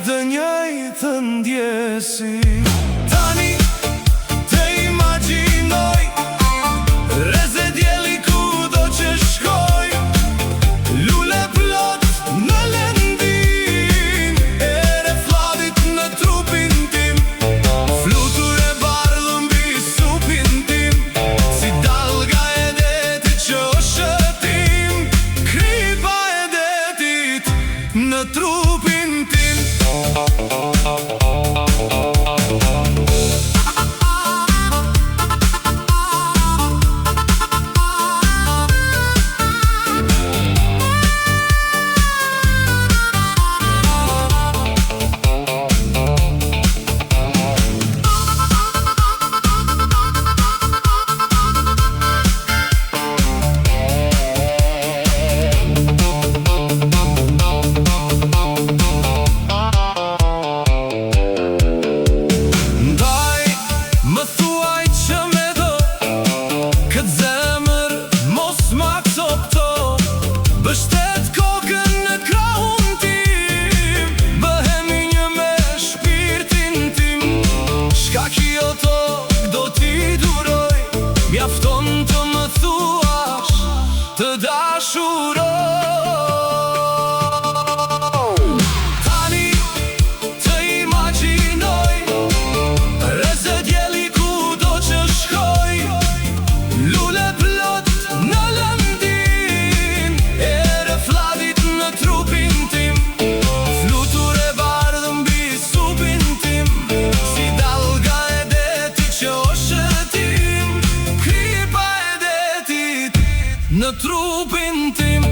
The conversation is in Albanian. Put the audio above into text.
Të njëjtë ndjesi. Tani të imagjinoj reze djeli kudo që shkoj, lule plot në lëndin, ere fladit në trupin tim, flutur e bardhë mbi supin tim, si dalga e detit që o shëtim, kripa e detit në trupin tim. Bështet kokën në krahun tim, bëhemi një me shpirtin tim, shka kjo tokë do t'i duroj, mjafton të më thuash të dashuroj. Tani të imagjinoj reze djeli kudo që shkoj, lule plot në lëndin, fladit në trupin tim, flutur e bardhë mbi supin tim, si dalga e detit që o shëtim, kripa e detit në trupin tim.